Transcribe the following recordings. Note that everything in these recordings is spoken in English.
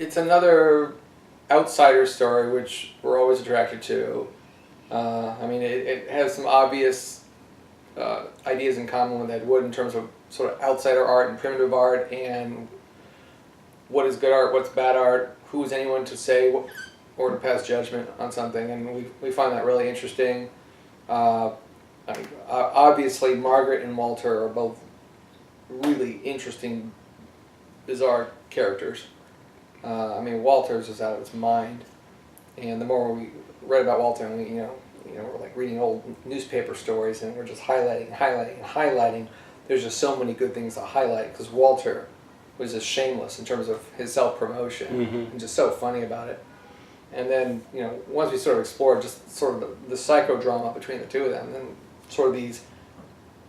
it's another outsider story, which we're always attracted to. I mean, it has some obvious ideas in common with Ed Wood in terms of sort of outsider art and primitive art, and what is good art, what's bad art, who is anyone to say or to pass judgment on something, and we find that really interesting. I mean, obviously, Margaret and Walter are both really interesting, bizarre characters. I mean, Walter's is out of his mind, and the more we read about Walter, and we're like reading old newspaper stories, and we're just highlighting. There's just so many good things to highlight because Walter was just shameless in terms of his self-promotion and just so funny about it. And then, once we sort of explored just sort of the psychodrama between the two of them, and sort of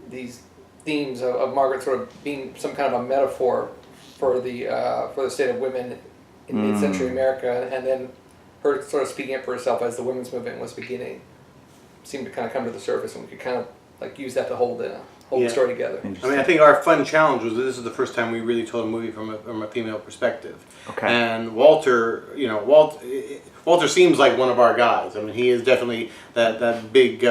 these themes of Margaret sort of being some kind of a metaphor for the state of women in mid-century America, and then her sort of speaking up for herself as the women's movement was beginning, seemed to kind of come to the surface, and we could kind of like use that to hold the story together. I mean, I think our fun challenge was this is the first time we really told a movie from a female perspective. Okay. And Walter, Walter seems like one of our guys. I mean, he is definitely that big,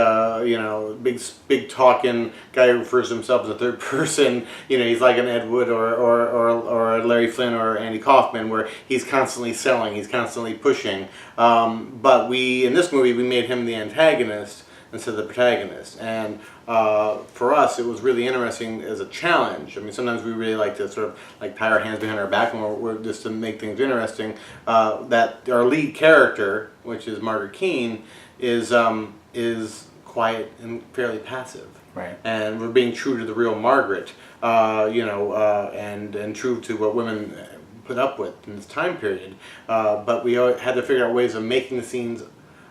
big talking guy who refers to himself as a third person. He's like an Ed Wood or Larry Flynn or Andy Kaufman, where he's constantly selling, he's constantly pushing. But in this movie, we made him the antagonist instead of the protagonist. And for us, it was really interesting as a challenge. I mean, sometimes we really like to sort of like tie our hands behind our back when we're just to make things interesting. That our lead character, which is Margaret Keane, is quiet and fairly passive. Right. And we're being true to the real Margaret, and true to what women put up with in this time period. But we had to figure out ways of making the scenes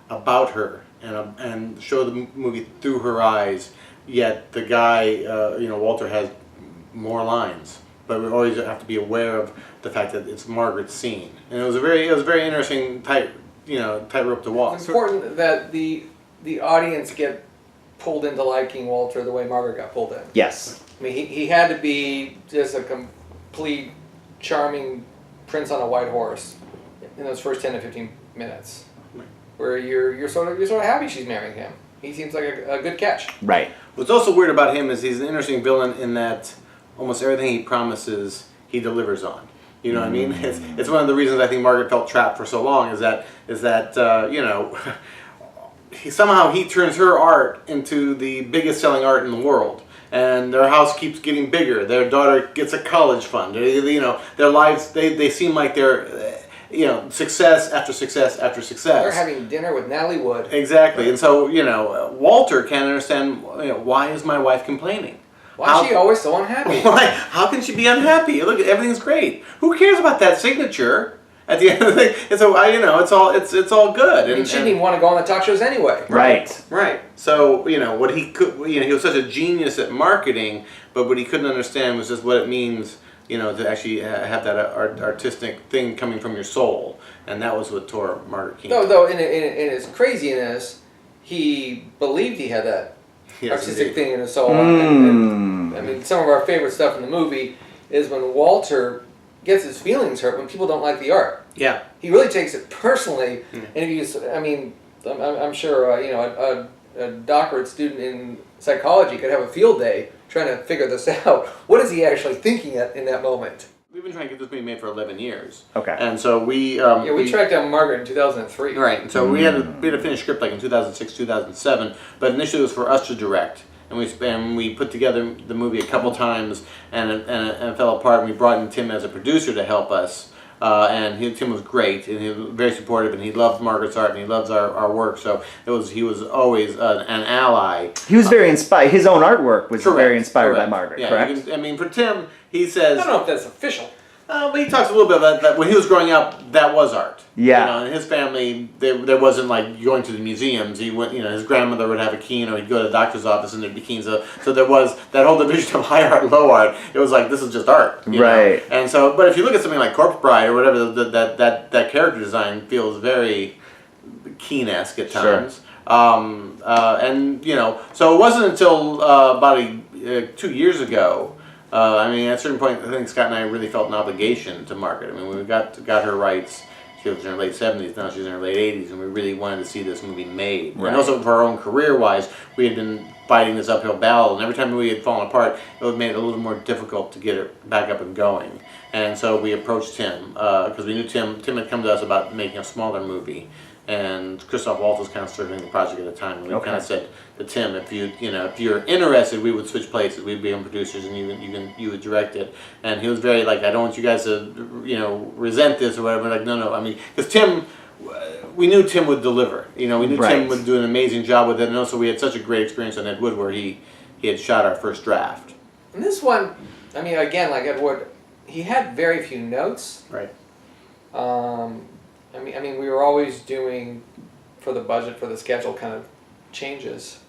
about her and show the movie through her eyes. Yet the guy, Walter, has more lines, but we always have to be aware of the fact that it's Margaret's scene, and it was a very interesting tightrope to walk. It's important that the audience get pulled into liking Walter the way Margaret got pulled in. Yes. I mean, he had to be just a complete charming prince on a white horse in those first 10 to 15 minutes, where you're sort of happy she's marrying him. He seems like a good catch. Right. What's also weird about him is he's an interesting villain in that almost everything he promises he delivers on. You know what I mean? It's one of the reasons I think Margaret felt trapped for so long is that he turns her art into the biggest selling art in the world. And their house keeps getting bigger. Their daughter gets a college fund. Their lives, they seem like they're, success after success after success. They're having dinner with Natalie Wood. Exactly. And so, Walter can't understand, why is my wife complaining? Why is she always so unhappy? How can she be unhappy? Look, everything's great. Who cares about that signature? At the end of the thing, it's all good. I mean, she didn't even want to go on the talk shows anyway. Right. Right. So what he could, he was such a genius at marketing, but what he couldn't understand was just what it means, to actually have that artistic thing coming from your soul, and that was what tore Margaret Keane. Though in his craziness, he believed he had that artistic thing in his soul. And I mean, some of our favorite stuff in the movie is when Walter gets his feelings hurt when people don't like the art. Yeah. He really takes it personally, and I'm sure a doctorate student in psychology could have a field day trying to figure this out. What is he actually thinking in that moment? We've been trying to get this movie made for 11 years. Okay. And so we tracked down Margaret in 2003. Right. And so we had a finished script like in 2006, 2007, but initially it was for us to direct. And we put together the movie a couple times, and it fell apart. And we brought in Tim as a producer to help us, Tim was great, and he was very supportive, and he loved Margaret's art, and he loves our work. So he was always an ally. He was very inspired. His own artwork was very inspired by Margaret. Yeah, correct. For Tim, he says. I don't know if that's official. But he talks a little bit about that. When he was growing up, that was art. Yeah. In his family, there wasn't like going to the museums. He went, his grandmother would have a Keane, or he'd go to the doctor's office and there'd be Keanes. So there was that whole division of high art, low art. It was like, this is just art. Right. And so, but if you look at something like Corpse Bride or whatever, that character design feels very Keane-esque at times. Sure. So it wasn't until about 2 years ago I mean, at a certain point, I think Scott and I really felt an obligation to market. I mean, when we got her rights, she was in her late 70s, now she's in her late 80s, and we really wanted to see this movie made. Right. And also for our own career-wise, we had been fighting this uphill battle, and every time we had fallen apart, it would make it a little more difficult to get it back up and going. And so we approached Tim, because we knew Tim had come to us about making a smaller movie. And Christoph Waltz was kind of serving the project at the time. And we kind of said to Tim, if you're interested, we would switch places. We'd be on producers, and you would direct it. And he was very like, I don't want you guys to resent this or whatever. Like, no. I mean, because Tim, we knew Tim would deliver. We knew Tim would do an amazing job with it. And also, we had such a great experience on Ed Wood, where he had shot our first draft. And this one, I mean, again, like Ed Wood, he had very few notes. Right. I mean, we were always doing, for the budget, for the schedule, kind of changes.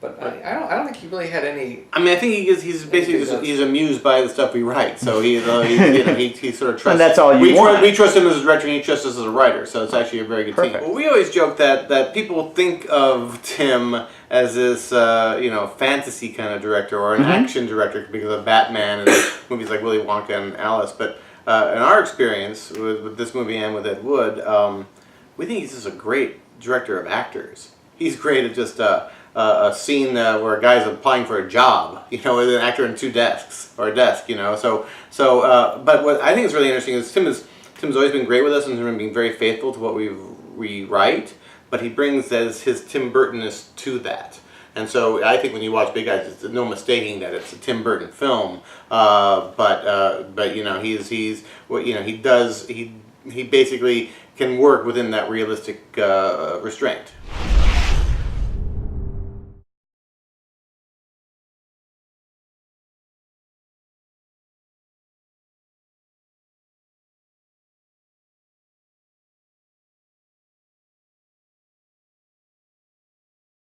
But I don't think he really had any. I mean, I think he's basically he's amused by the stuff we write. So he sort of trusts. And that's all you want. We trust him as a director, and he trusts us as a writer. So it's actually a very good team. Well, we always joke that people think of Tim as this fantasy kind of director or an action director because of Batman and movies like Willy Wonka and Alice, but. In our experience with this movie and with Ed Wood, we think he's just a great director of actors. He's great at just a scene where a guy's applying for a job, with an actor and two desks or a desk, So, but what I think is really interesting is Tim's always been great with us and has been very faithful to what we write, but he brings his Tim Burtonness to that. And so I think when you watch Big Eyes, it's no mistaking that it's a Tim Burton film. But he basically can work within that realistic restraint.